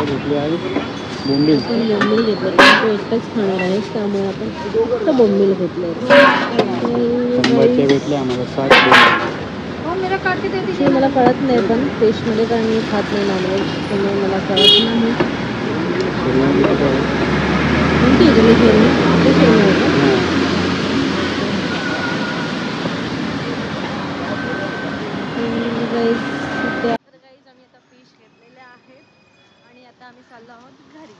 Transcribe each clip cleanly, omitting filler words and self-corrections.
घेतली आहे बोंबील. आपण बोंबील घेतलं, तो एकटाच खाणार आहे त्यामुळे आपण फक्त बोंबील घेतले. शंभरचे भेटले आम्हाला 60 हे मला कळत नाही पण फिशमध्ये, कारण मी खात नाही नॉनव्हेज, त्यामुळे मला कळत नाही. कोणती इडली शेरणी? ते शेरणी होतं. आम्ही आता फिश घेतलेले आहेत आणि आता आम्ही चाललो आहोत घरी.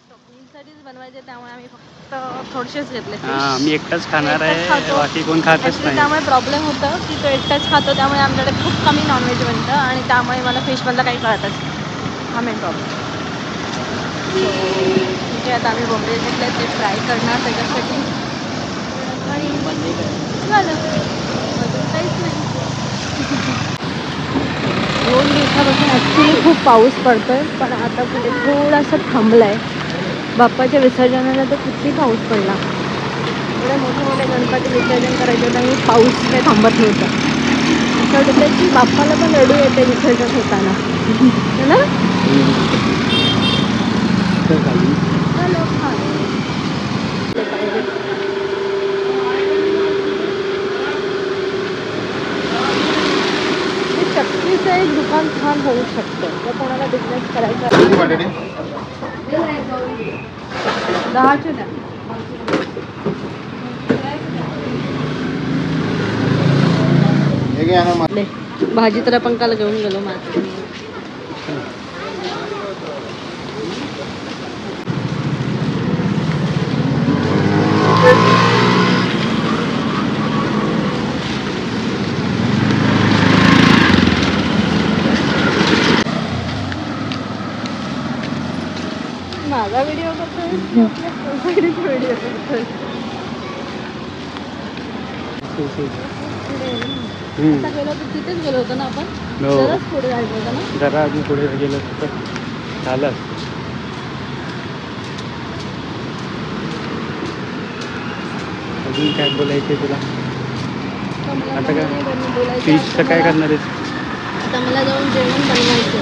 टोकणीसाठीच बनवायचे, त्यामुळे आम्ही फक्त थोडेसेच घेतले. मी एकटाच खाणार आहे, बाकी कोण खातच नाही. त्यामुळे प्रॉब्लेम होतं की तो एकटाच खातो, त्यामुळे आमच्याकडे खूप कमी नॉनव्हेज बनतं आणि त्यामुळे मला फिशमधलं काही कळतच नाही. हा मेन प्रॉब्लेम. ठीक आहे, आता आम्ही बोंबील घेतले, ते फ्राय करणार त्याच्यासाठी आणि झालं, अजून काहीच नाही. 2 दिवसापासून ॲक्च्युली खूप पाऊस पडतोय, पण आता कुठे थोडासा थांबला आहे. बाप्पाच्या विसर्जनाला तर किती पाऊस पडला. एवढे मोठे मोठे गणपती विसर्जन करायचे होते आणि पाऊस काही थांबत नव्हता. असं वाटतं की बाप्पाला पण रडू येते विसर्जन होताना, है ना? चक्कीचं एक दुकान छान होऊ शकतं जर कोणाला बिझनेस करायचा. 10चे द्या. भाजी तर आपण काल घेऊन गेलो मार्केट. माझा व्हिडिओ करतोय, व्हिडिओ करतोय. आता गेलो तर तिथेच गेलो होतो ना आपण, जराच पुढे जायचं होतं ना. जरा अजून पुढे गेलो तर झालं. अजून काय बोलायचं तुला? आता काय फिशचं काय करणार आहेस? आता मला जाऊन जेवण बनवायचं.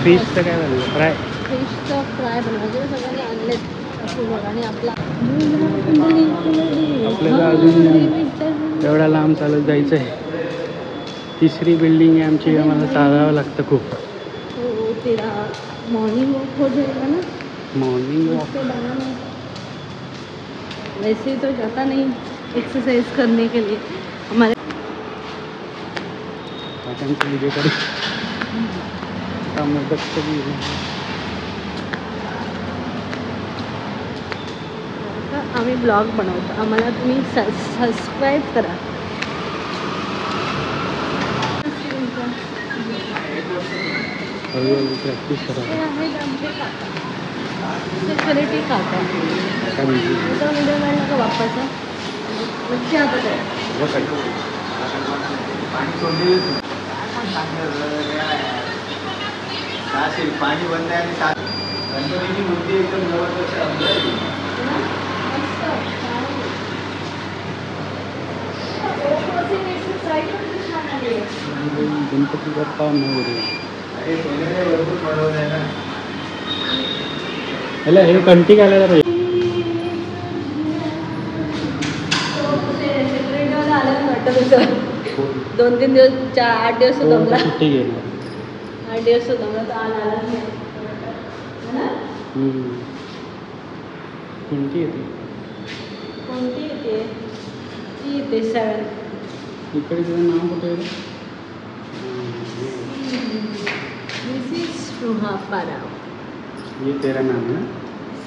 फिशचं काय झालं? फ्राय? फिशचं फ्राय बनवायचं. सगळ्यांनी आणलेत आणि आपल्याला अजून एवढा लांब चालत जायचं आहे. 3री बिल्डिंग आहे आमची, आम्हाला चालावं लागतं खूप. हो, तेरा मॉर्निंग वॉक हो जाएगा ना. मॉर्निंग वॉक वैसे तो जाता नहीं एक्सरसाइज करने के लिए हमारे. आम्ही ब्लॉग बनवतो, आम्हाला तुम्ही सबस्क्राईब करा. प्रॅक्टिस करा. हे आहेत आमचे काका, सिक्युरिटी काका. व्हिडिओ काढला का बाप्पाचा? मच्छी आता काय पाणी बंद आहे आणि गणपतीची मूर्ती एकदम जबरदस्त गणपती बाप्पा मोरया. ह्याला हे कंटी घालायला पाहिजे. 2-3 दिवस 8 दिवस दमला. सुट्टी गेली. 8 दिवस दमला तर आला नाही. कोणती येते? कोणती येते? ती येते 7. इकडे तुझं नाव कुठे आहे? दिस इज सुहापारा. ये तेरा नाम है?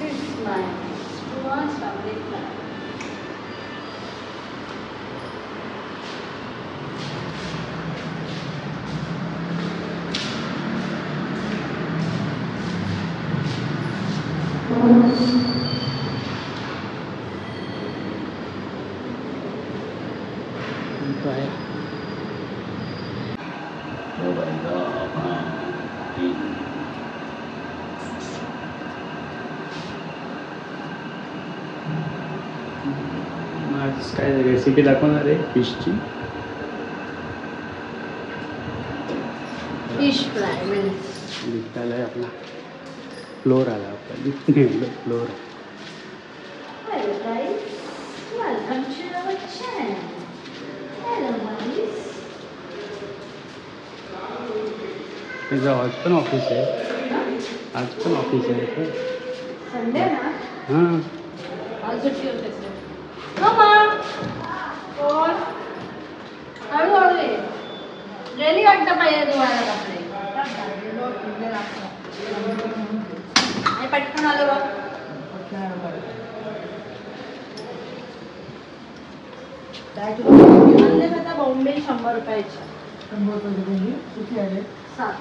दिस इज माय सुहास फॅब्रिक. आहे. आज काय रेसिपी दाखवणार आहे फिशची? फिश फ्राय दिसताय आपला फ्लोर आला आपण floor. Hello guys, welcome to our channel. Hello guys. त्याचं आज पण ऑफिस आहे. आज पण ऑफिस आहे का? संडे ना? हां. आज सुट्टी होते सर. मम्मा. कोण? हळूहळू ये. गेली वाटतं पाहिजे धुवायला कपडे. आणि पटकन आलो बघ. आणले आता बॉम्बे 100 रुपयाची. 100 रुपये किती आले? 7.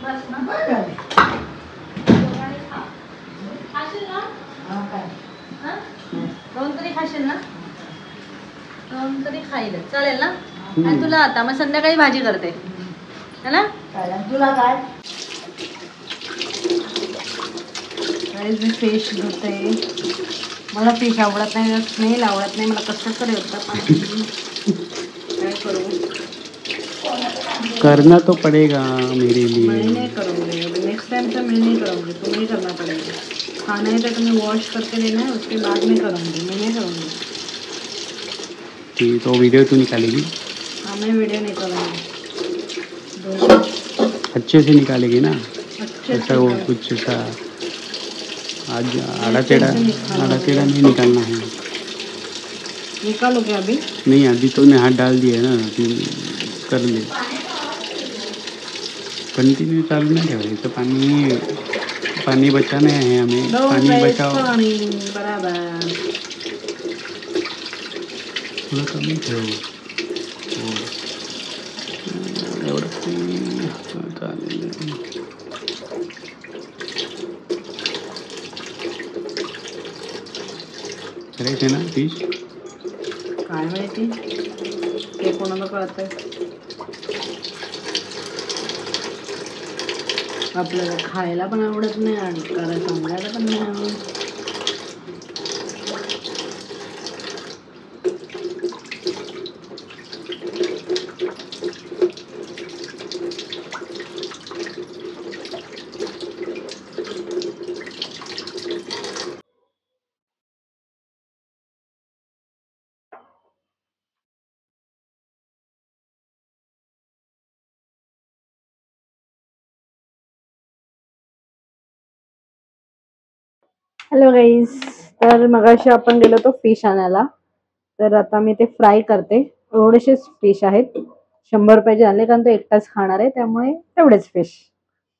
बस ना. खाशील ना? दोन तरी खाशील ना? दोन तरी खाईल चालेल ना? आणि तुला आता मग संध्याकाळी भाजी करते है ना? तुला काय? मी फिश धुते. मला फिश आवडत नाही, स्मेल आवडत नाही, मला कसं तरी होतं. पण काय करू? करना तो पडेगा मेरे लिए. मैं नहीं करूँगी नेक्स्ट टाइम से मैं नहीं करूँगी, तुम्हें ही करना पड़ेगा. खाना है तो तुम्हें वॉश करके लेना है, उसके बाद में करूँगी, मैं नहीं करूँगी. ठीक, तो वीडियो तू निकालेगी? हाँ मैं वीडियो नहीं करूँगी. अच्छे से निकालेगी ना? अच्छे ऐसा वो कुछ ऐसा आज आड़ा टेढ़ा नहीं निकालना है. निकालो क्या अभी? नहीं, अभी तूने हाथ डाल दिया ना, अभी कर ले. कंटिन्यू चालू नहीं ठेवायचं. पाणी बचाना है हमें. पाणी बचाओ. बराबर. थोडं कमी ठेव. हो एवढं चालेल. करायचं ना फिश? काय माहिती ते कोणाला कळतंय. आपल्याला खायला पण आवडत नाही आणि करायला सांगायला पण नाही आवडत. हॅलो गाईज, तर मगाशी आपण गेलो होतो फिश आणायला. तर आता मी ते फ्राय करते. एवढेसेच फिश आहेत. 100 रुपयाचे आणले कारण तो एकटाच खाणार आहे, त्यामुळे एवढेच फिश.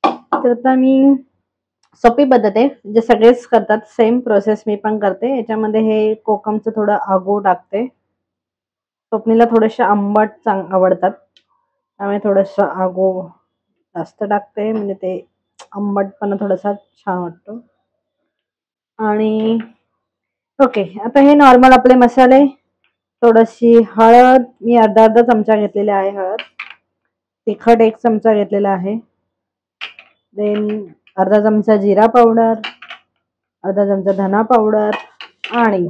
तर आता मी सोपी पद्धत आहे, जे सगळेच करतात सेम प्रोसेस मी पण करते. याच्यामध्ये हे कोकमचं थोडं आगो टाकते. स्वप्नीला थोडेसे आंबट आवडतात, त्यामुळे थोडंसं आगो जास्त टाकते, म्हणजे ते आंबटपणा थोडासा छान वाटतो. आणि ओके, आता हे नॉर्मल आपले मसाले. थोडीशी हळद, मी अर्धा चमचा घेतलेला आहे हळद. तिखट 1 चमचा घेतलेला आहे. देन अर्धा चमचा जिरा पावडर, अर्धा चमचा धना पावडर आणि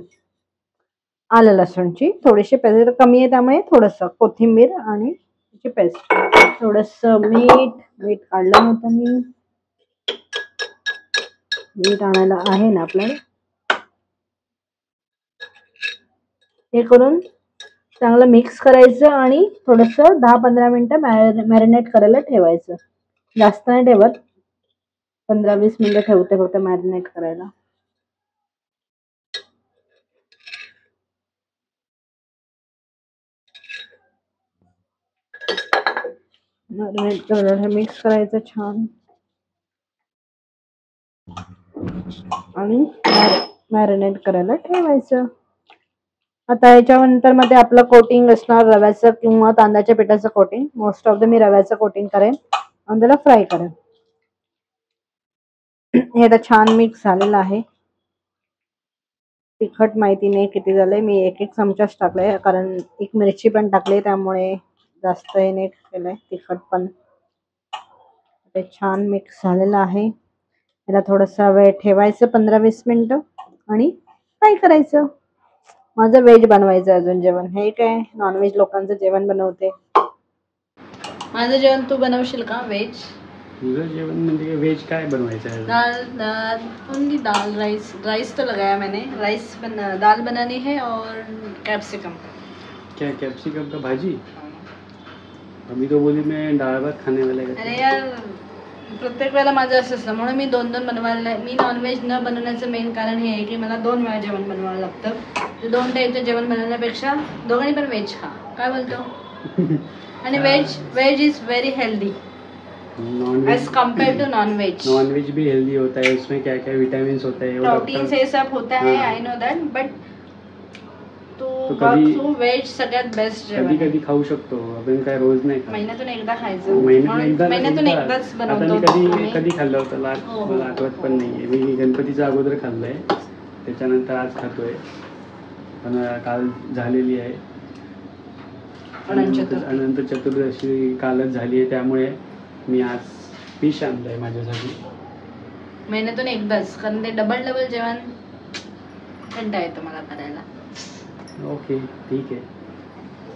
आलं लसूणची थोडीशी पेस्ट. कमी आहे त्यामुळे थोडंसं कोथिंबीर आणि त्याची पेस्ट. थोडंसं मीठ काढलं होतं मी. मीठ आणायला आहे ना आपल्याला. हे करून चांगलं मिक्स करायचं आणि थोडंसं 10-15 मिनिटं मॅरिनेट करायला ठेवायचं. जास्त नाही ठेवत, 15-20 मिनिटं ठेवते फक्त मॅरिनेट करायला. मिक्स करायचं छान आणि मॅरिनेट करायला ठेवायचं. आता याच्यानंतर मध्ये आपलं कोटिंग असणार रव्याचं किंवा तांदळाच्या पिठाचं कोटिंग. मोस्ट ऑफ द मी रव्याचं कोटिंग करेन आणि त्याला फ्राय करेन. हे आता छान मिक्स झालेलं आहे. तिखट माहिती नाही किती झालंय, मी 1 चमचाच टाकलाय कारण 1 मिरची पण टाकली, त्यामुळे जास्त हे नाही केलंय तिखट पण. ते छान मिक्स झालेलं आहे. याला थोडासा वेळ ठेवायचं 15-20 मिनिटं आणि फ्राय करायचं. माझं व्हेज बनवायचं अजून जेवण. हे काय नॉनव्हेज लोकांचं जेवण बनवते. माझं जेवण तू बनवशील का व्हेज? तुझं जेवण म्हणजे व्हेज काय बनवायचं आहे? दाल ओनली दाल राइस तो लगाया मैंने दाल बनानी है और कैप्सिकम। क्या कैप्सिकम का भाजी? अभी तो बोली मैं दाल भात खाने वाला है. अरे यार प्रत्येक वेळेला माझं असं असतं म्हणून मी दोन बनवायला. मी नॉनव्हेज न बनवण्याचं मेन कारण हे आहे की मला 2 वेळा जेवण बनवावं लागतं. ते 2 टाईपचं जेवण बनवण्यापेक्षा दोघांनी पण व्हेज खा. काय बोलतो? आणि veg is very healthy as compare to nonveg. Nonveg भी हेल्दी होता है, उसमें क्या क्या विटामिन होता है, प्रोटीन से सब होता है. आई नो दैट बट तो वेज सगळ्यात बेस्ट जेवण. कधी कधी खाऊ शकतो आपण, काय रोज नाही खात. महिन्यातून एकदा खायचं. महिन्यातून एकदाच आता बनवतो. मी कधी खाल्लं होतं लास्ट मला आठवत पण नाहीये. मी गणपतीच्या अगोदर खाल्लंय, त्याच्यानंतर आज खातोय. पण काल झालेली आहे अनंत चतुर्दशी कालच झाली आहे, त्यामुळे मी आज फिश आणलंय माझ्यासाठी. महिन्यातून एकदाच, कारण ते डबल जेवण कंटाळा येतो मला करायला. ओके ठीक आहे.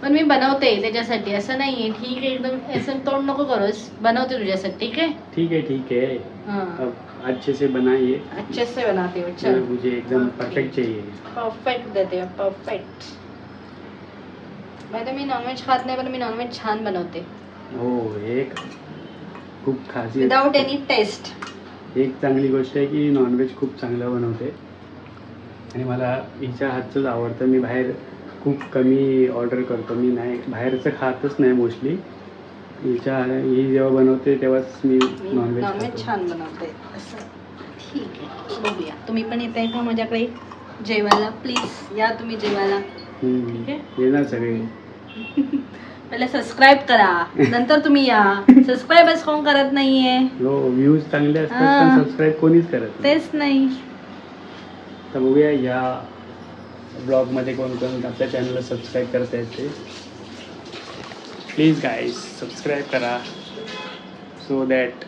पण मी बनवते त्याच्यासाठी, असं नाहीये. ठीक आहे एकदम असं तोंड नको करूस, बनवते तुझ्यासाठी. ठीक आहे ठीक है. अब अच्छे से बनाइए. अच्छे से बनाते हो. चल मुझे एकदम परफेक्ट चाहिए. परफेक्ट देते हो, परफेक्ट. मी नॉनव्हेज खात नाही, पण मी नॉनव्हेज छान बनवते. हो, एक खूप खासियत, विदाउट एनी टेस्ट. एक चांगली गोष्ट आहे की नॉनव्हेज खूप चांगलं बनवते आणि मला हिच्या हातचंच आवडतं. मी बाहेर खूप कमी ऑर्डर करतो. मी नाही बाहेरचं खातच नाही मोस्टली. ही जेव्हा बनवते तेव्हाच मी नॉनव्हेज छान बनवते. असं ठीक आहे, बघूया. तुम्ही पण येताय का माझ्याकडे जेवायला? प्लीज या तुम्ही जेवायला. ठीक आहे, येणार सगळे. पहिले सबस्क्राईब करा, नंतर तुम्ही या. सबस्क्राईबच कोण करत नाहीये. हो, व्ह्यूज चांगले असतात पण सबस्क्राईब कोणीच करत तेच नाही. तर बघूया या ब्लॉगमध्ये कोण कोण आपल्या चॅनलला सबस्क्राईब करता येते. प्लीज गाईज सबस्क्राईब करा, सो दॅट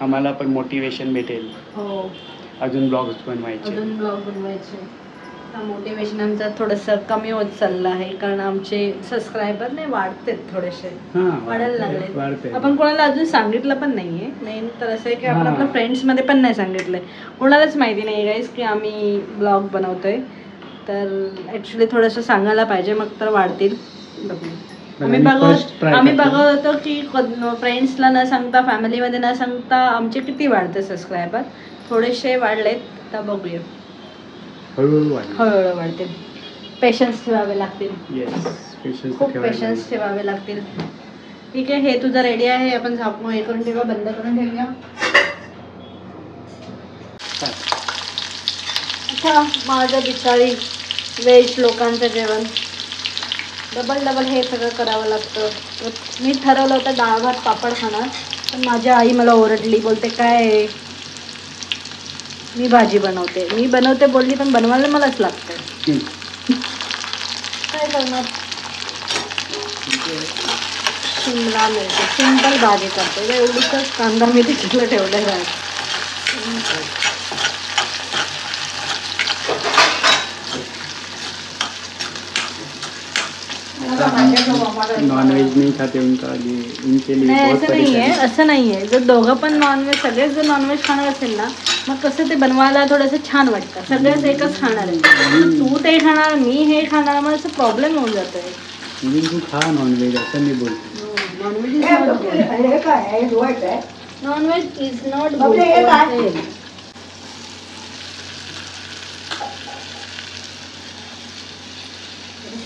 आम्हाला पण मोटिवेशन भेटेल. हो, अजून ब्लॉग्स बनवायचे. मोटिवेशन आमचं थोडंसं कमी होत चाललं आहे, कारण आमचे सबस्क्रायबर नाही वाढते, थोडेसे वाढायला लागले. आपण कोणाला अजून सांगितलं पण नाहीये. मेन तर असं आहे की आपण आपल्या फ्रेंड्समध्ये पण नाही सांगितलंय. कोणालाच माहिती नाही गाईज की आम्ही ब्लॉग बनवतोय. तर ॲक्च्युली थोडंसं सांगायला पाहिजे, मग तर वाढतील. आम्ही बघत होतो की फ्रेंड्सला न सांगता, फॅमिलीमध्ये न सांगता आमचे किती वाढते सबस्क्रायबर. थोडेसे वाढलेत, तर बघूया. हळूहळू वाढतील. पेशन्स ठेवावे लागतील. खूप पेशन्स ठेवावे लागतील. ठीक आहे, हे तुझं रेडी आहे. आपण झाकून हे करून ठेवा, बंद करून ठेवूया. अच्छा, माझं बिचारी व्हेज लोकांचं जेवण डबल हे सगळं करावं लागतं. मी ठरवलं होतं डाळ भात पापड खाणार, पण माझ्या आई मला ओरडली. बोलते काय मी भाजी बनवते बोलली, पण बनवायला मलाच लागतं. काय करणार. शिमला मिरची सिंपल भाजी करते. एवढीच कांदा मी तिकडे ठेवलेला आहे. नॉनव्हेज नहीं खाते उनका इनके लिए नाही, बहुत असं नाहीये. जर दोघं पण नॉनव्हेज, सगळेच जर नॉनव्हेज खाणार असेल ना, मग कसं ते बनवायला थोडंसं छान वाटतं. सगळेच एकच खाणार आहे, तू ते खाणार मी हे खाणार, मग असं प्रॉब्लेम होऊन जातोय. तू खा नॉनव्हेज असं मी बोलतो. Nonveg is not good.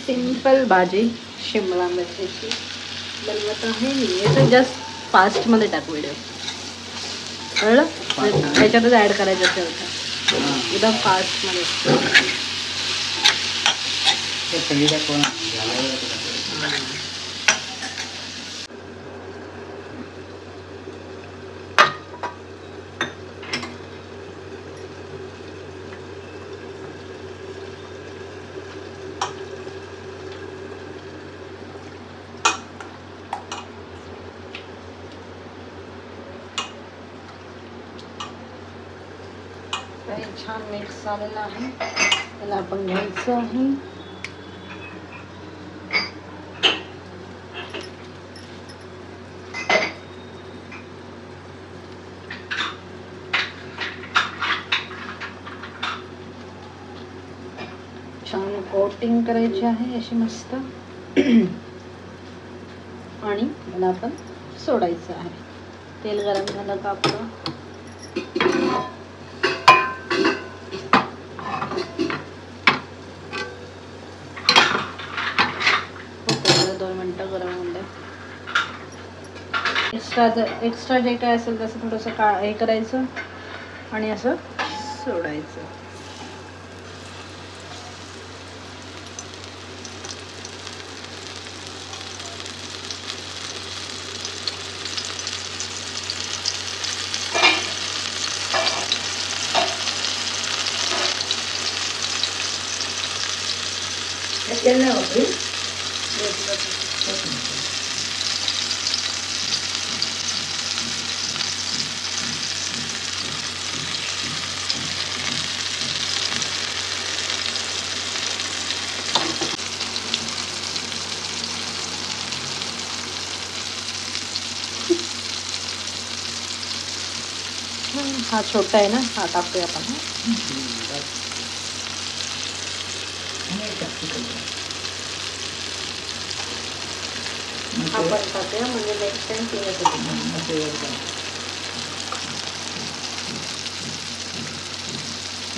Simple भाजी शिमला मिरचीची बनवत आहे मी. याचं जस्ट फास्टमध्ये टाक व्हिडिओ, कळलं? ह्याच्यातच ॲड करायचं असेल तर एकदम फास्टमध्ये. छान मिक्स झालेलं आहे. त्याला आपण घ्यायचं आहे. कटिंग करायची आहे अशी मस्त. आणि मला आपण सोडायचं आहे. तेल गरम झालं का आपलं होतं 2 मिनटं गरम होऊन द्या. एक्स्ट्रा जे काय असेल तसं थोडंसं हे करायचं आणि असं सोडायचं. हा छोटा आहे ना, हा टाकूया आपण. हा पण टाकूया म्हणजे नेक्स्ट टाइम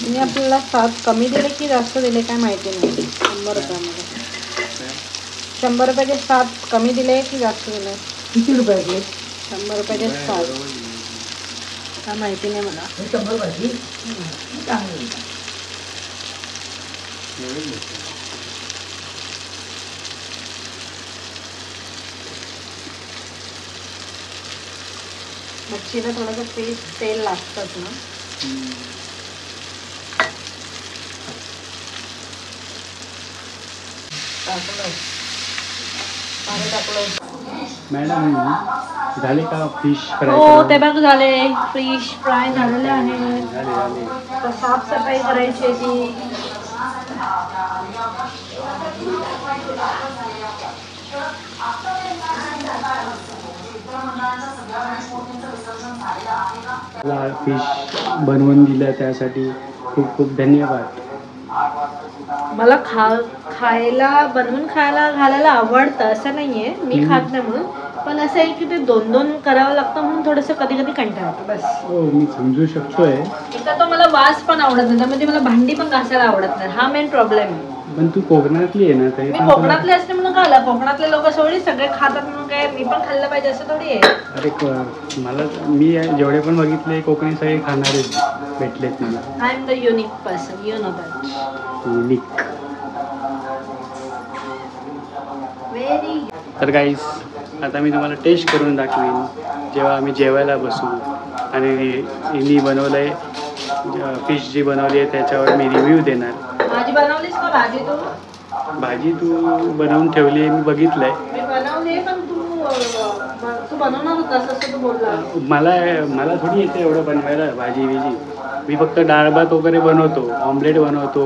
मी आपल्याला 7 कमी दिले की जास्त दिले काय माहिती नाही. 100 रुपयामध्ये 100 रुपयाचे 7 कमी दिले की जास्त दिले. किती रुपयाचे? 100 रुपयाचे 7 काय माहिती नाही मला. 100 रुपयाची चांगली. मच्छीला थोडंसं तेल लागतंच ना. मॅडम झाले का फिश फ्राय? हो ते बघ झाले. फिश फ्राय झालेले आहे. झाले झाले. तर साफसफाई करायची आहे ती. मला फिश बनवून दिलं त्यासाठी खूप खूप धन्यवाद. मला खायला बनवून खायला घालायला आवडतं असं नाहीये मी खात नाही म्हणून, पण असं आहे की ते 2-2 करावं लागतं म्हणून थोडंसं कधी कधी कंटाळा येतो बस. हो मी समजू शकतोय. एकदा तो मला वास पण आवडत नाही, त्यामध्ये मला भांडी पण घासायला आवडत नाही. हा मेन प्रॉब्लेम आहे. पण तू कोकणातली आहे ना, तरी मी पण कोकणातले असते म्हणून खाल्लं. कोकणातले लोक सोडी सगळे खातात म्हणून काय मी पण खाल्लं पाहिजे असं थोडी आहे. अरे मला मी जेवढे पण बघितले कोकणी सगळे खाणारे भेटलेत मला. I am the unique person, you know that. Unique. Very. तर गाईस आता मी तुम्हाला टेस्ट करून दाखवीन जेव्हा आम्ही जेवायला बसू. आणि मी बनवलं आहे फिश जी बनवली आहे त्याच्यावर मी रिव्ह्यू देणार. भाजी बनवलीस का? भाजी तू बनवून ठेवली आहे, मी बघितलं आहे. मी बनवली पण तू बनवणार होतास असं तू बोलला. मला थोडी येते एवढं बनवायला भाजी बिजी. मी फक्त डाळ भात वगैरे बनवतो, ऑमलेट बनवतो,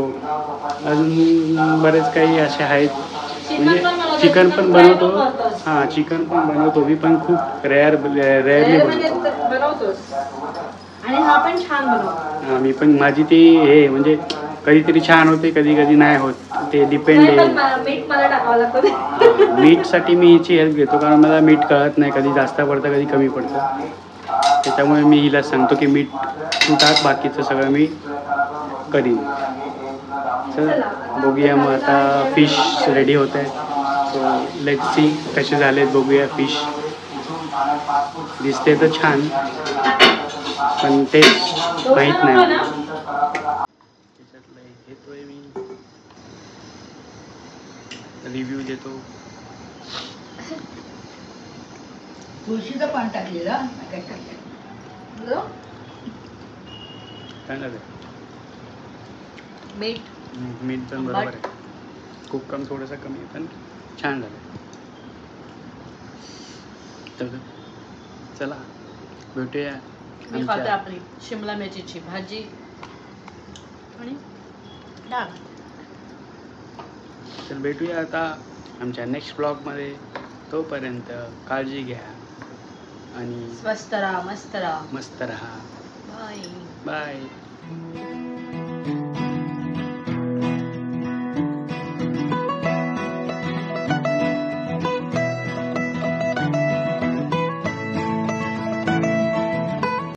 अजून बरेच काही असे आहेत. म्हणजे चिकन पण बनवतो. हां चिकन पण बनवतो मी, पण खूप रेअरली बनवतो. बनवतोस आणि हा पण छान बनवतो. हां मी पण माझी ती हे म्हणजे कधीतरी छान होते, कधी कधी नाही होत. ते डिपेंड आहे. मीठ मला टाकावं लागतं. मीठसाठी मी हिची हेल्प घेतो, कारण मला मीठ कळत नाही, कधी जास्त पडतं कधी कमी पडतं. त्याच्यामुळे मी हिला सांगतो की मीठ तू टाक, बाकीचं सगळं मी करीन. चल बघूया मग आता फिश रेडी होत आहे. सो लेट्स सी कसे झालेत बघूया. फिश दिसते तर छान, पण टेस्ट माहीत नाही. त्याच्यातलं घेतोय मी, रिव्ह्यू देतो. तुळशीचं पान टाकलेलं काय टाकलं? चांगलं आहे. मीठ पण बरोबर आहे. खूप कम थोडंसं कमी पण छान झालं. तर चला भेटूया. मी खाते आपली शिमला मिरचीची भाजी आणि डाळ. तर भेटूया आता आमच्या नेक्स्ट ब्लॉगमध्ये. तोपर्यंत काळजी घ्या आणि स्वस्त राहा, मस्त राहा. मस्त राहा. बाय. बाय.